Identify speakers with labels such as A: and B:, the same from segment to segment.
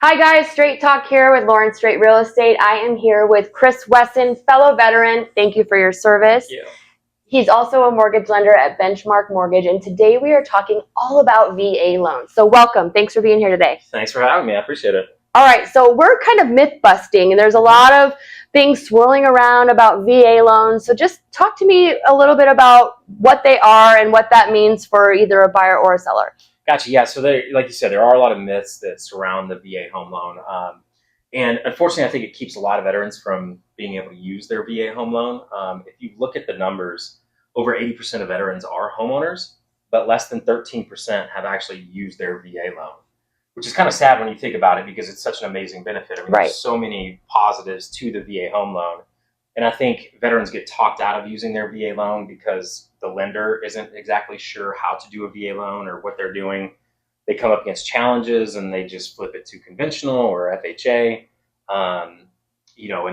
A: Hi guys, Straight Talk here with Lauren Strait Real Estate. I am here with Chris Wesson, fellow veteran. Thank you for your service.
B: Thank you.
A: He's also a mortgage lender at Benchmark Mortgage, and today we are talking all about VA loans. So welcome. Thanks for being here today.
B: Thanks for having me. I appreciate it.
A: All right, so we're kind of myth busting, and there's a lot of things swirling around about VA loans. So just talk to me a little bit about what they are and what that means for either a buyer or a seller.
B: Gotcha. Yeah. So like you said, there are a lot of myths that surround the VA home loan. And unfortunately, I think it keeps a lot of veterans from being able to use their VA home loan. If you look at the numbers, over 80% of veterans are homeowners, but less than 13% have actually used their VA loan, which is kind of sad when you think about it because it's such an amazing benefit. I mean,
A: Right.
B: There's so many positives to the VA home loan. And I think veterans get talked out of using their VA loan because the lender isn't exactly sure how to do a VA loan or what they're doing. They come up against challenges and they just flip it to conventional or FHA. And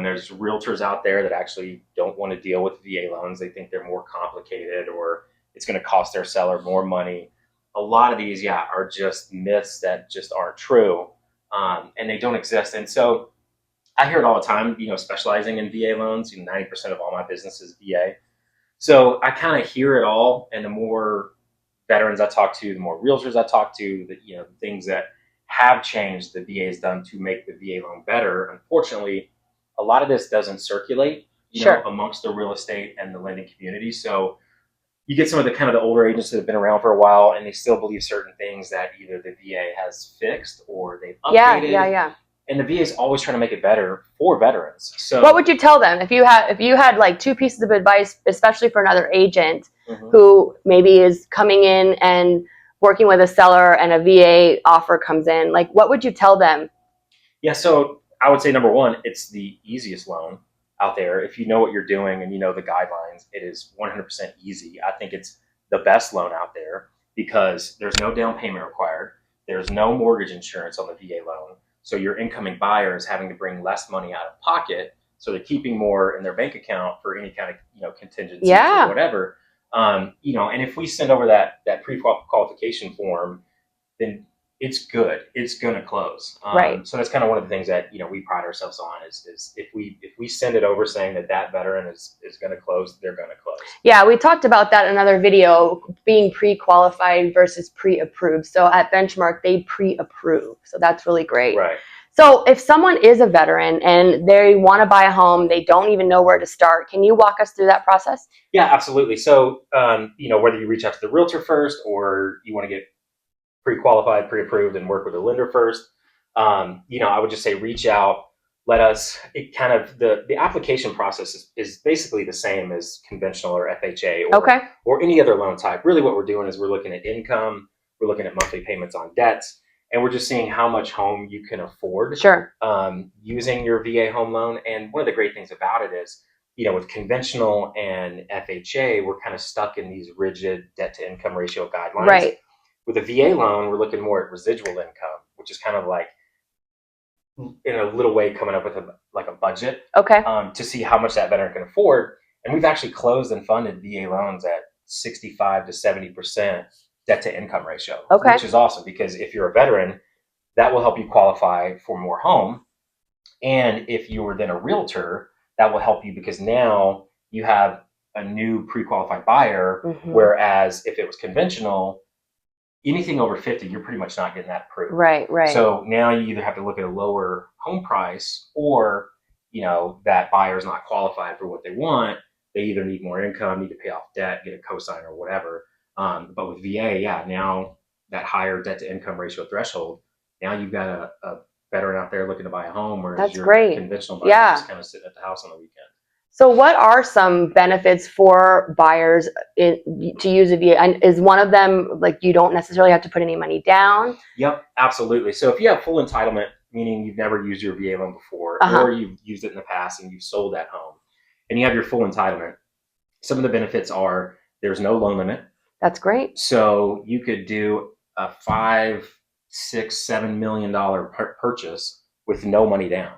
B: there's realtors out there that actually don't want to deal with VA loans. They think they're more complicated or it's going to cost their seller more money. A lot of these, are just myths that just aren't true, and they don't exist. And so I hear it all the time, specializing in VA loans. 90% of all my business is VA. So I kind of hear it all. And the more veterans I talk to, the more realtors I talk to, the things that have changed the VA has done to make the VA loan better. Unfortunately, a lot of this doesn't circulate, amongst the real estate and the lending community. So you get some of the older agents that have been around for a while and they still believe certain things that either the VA has fixed or they've updated.
A: Yeah.
B: And the VA is always trying to make it better for veterans. So
A: what would you tell them if you had like two pieces of advice, especially for another agent who maybe is coming in and working with a seller and a VA offer comes in? Like, what would you tell them?
B: Yeah, so I would say number one, it's the easiest loan out there. If you know what you're doing and you know the guidelines, it is 100% easy. I think it's the best loan out there because there's no down payment required. There's no mortgage insurance on the VA loan. So your incoming buyer is having to bring less money out of pocket. So they're keeping more in their bank account for any kind of contingencies or whatever. And if we send over that pre-qualification form, then it's good. It's going to close.
A: Right.
B: So that's kind of one of the things that we pride ourselves on is if we send it over saying that veteran is going to close, they're going to close.
A: Yeah, we talked about that in another video, being pre-qualified versus pre-approved. So at Benchmark, they pre-approve. So that's really great.
B: Right.
A: So if someone is a veteran and they want to buy a home, they don't even know where to start, can you walk us through that process?
B: Yeah, absolutely. So, whether you reach out to the realtor first or you want to get pre-qualified, pre-approved, and work with a lender first, I would just say reach out. Let us. The application process is basically the same as conventional or FHA or any other loan type. Really, what we're doing is we're looking at income, we're looking at monthly payments on debts, and we're just seeing how much home you can afford.
A: Sure.
B: Using your VA home loan. And one of the great things about it is, with conventional and FHA, we're kind of stuck in these rigid debt to income ratio guidelines.
A: Right.
B: With a VA loan, we're looking more at residual income, which is kind of like, in a little way, coming up with a budget to see how much that veteran can afford. And we've actually closed and funded VA loans at 65 to 70% debt to income ratio, which is awesome because if you're a veteran, that will help you qualify for more home. And if you were then a realtor, that will help you because now you have a new pre-qualified buyer, whereas if it was conventional, anything over 50, you're pretty much not getting that approved.
A: Right.
B: So now you either have to look at a lower home price or, that buyer's not qualified for what they want. They either need more income, need to pay off debt, get a cosign or whatever. But with VA, now that higher debt to income ratio threshold, now you've got a veteran out there looking to buy a home, whereas your conventional buyer just kind of sitting at the house on the weekend.
A: So what are some benefits for buyers to use a VA? And is one of them, like, you don't necessarily have to put any money down?
B: Yep, absolutely. So if you have full entitlement, meaning you've never used your VA loan before, or you've used it in the past and you've sold that home, and you have your full entitlement, some of the benefits are there's no loan limit.
A: That's great.
B: So you could do a $5, $6, $7 million purchase with no money down.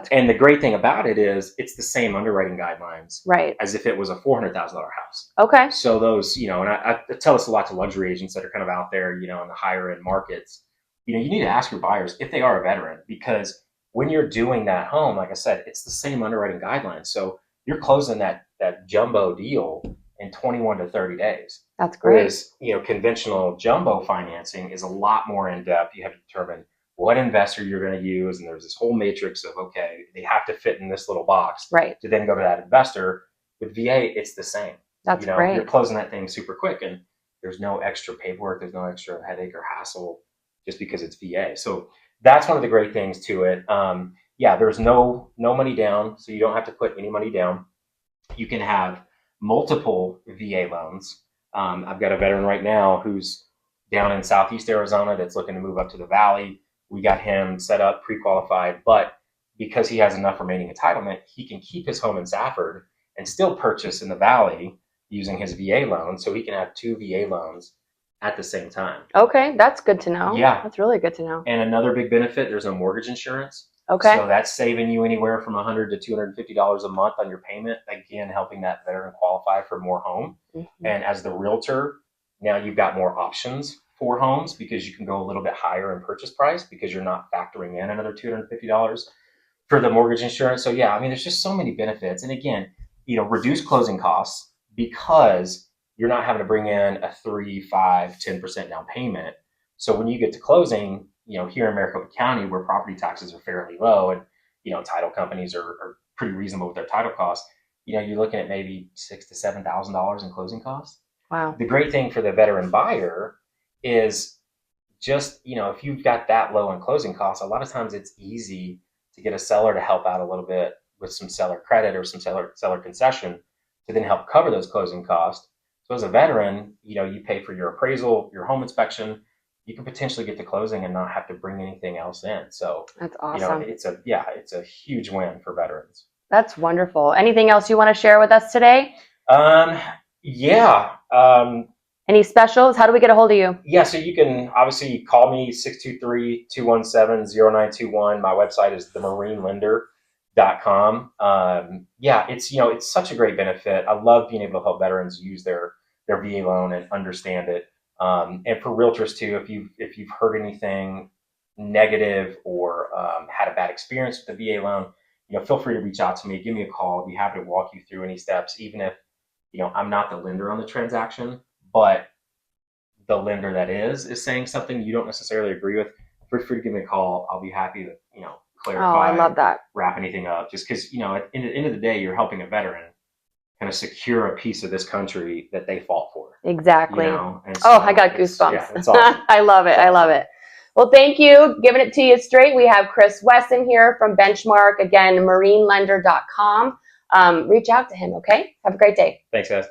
B: And the great thing about it is it's the same underwriting guidelines as if it was a $400,000 house.
A: Okay.
B: So those, and I tell this a lot to luxury agents that are kind of out there, in the higher end markets. you know, you need to ask your buyers if they are a veteran, because when you're doing that home, like I said, it's the same underwriting guidelines. So you're closing that jumbo deal in 21 to 30 days.
A: That's great.
B: Whereas, you know, conventional jumbo financing is a lot more in depth. You have to determine what investor you're going to use, and there's this whole matrix of, okay, they have to fit in this little box
A: Right.
B: to then go to that investor. With VA, it's the same.
A: That's
B: you know,
A: great.
B: You're closing that thing super quick, and there's no extra paperwork, there's no extra headache or hassle just because it's VA. So that's one of the great things to it. Yeah, there's no money down, so you don't have to put any money down. You can have multiple VA loans. I've got a veteran right now who's down in Southeast Arizona that's looking to move up to the Valley. We got him set up, pre-qualified, but because he has enough remaining entitlement, he can keep his home in Safford and still purchase in the Valley using his VA loan. So he can have two VA loans at the same time.
A: Okay, that's good to know.
B: Yeah.
A: That's really good to know.
B: And another big benefit, there's no mortgage insurance.
A: Okay.
B: So that's saving you anywhere from $100 to $250 a month on your payment. Again, helping that veteran qualify for more home. Mm-hmm. And as the realtor, now you've got more options for homes because you can go a little bit higher in purchase price because you're not factoring in another $250 for the mortgage insurance. So yeah, I mean, there's just so many benefits. And again, you know, reduce closing costs because you're not having to bring in a 3, 5, 10% down payment. So when you get to closing, you know, here in Maricopa County, where property taxes are fairly low and, you know, title companies are pretty reasonable with their title costs, you know, you're looking at maybe $6,000 to $7,000 in closing costs.
A: Wow.
B: The great thing for the veteran buyer is just, you know, if you've got that low in closing costs, a lot of times it's easy to get a seller to help out a little bit with some seller credit or some seller concession to then help cover those closing costs. So as a veteran, you know, you pay for your appraisal, your home inspection, you can potentially get to closing and not have to bring anything else in. So
A: that's awesome.
B: You know, it's a huge win for veterans.
A: That's wonderful. Anything else you want to share with us today?
B: Yeah.
A: Any specials? How do we get a hold of you?
B: Yeah, so you can obviously call me 623-217-0921. My website is themarinelender.com. Yeah, it's, you know, it's such a great benefit. I love being able to help veterans use their VA loan and understand it. And for realtors too, if you've heard anything negative or had a bad experience with the VA loan, you know, feel free to reach out to me. Give me a call. I'd be happy to walk you through any steps, even if, you know, I'm not the lender on the transaction, but the lender that is saying something you don't necessarily agree with. Feel free to give me a call. I'll be happy to, you know, clarify.
A: Oh, I love that.
B: Wrap anything up, just because, you know, at the end of the day, you're helping a veteran kind of secure a piece of this country that they fought for.
A: Exactly.
B: You know? So
A: I got goosebumps.
B: Yeah, it's awesome.
A: I love it. I love it. Well, thank you. Giving it to you straight. We have Chris Wesson here from Benchmark. Again, marinelender.com. Reach out to him, okay? Have a great day.
B: Thanks, guys.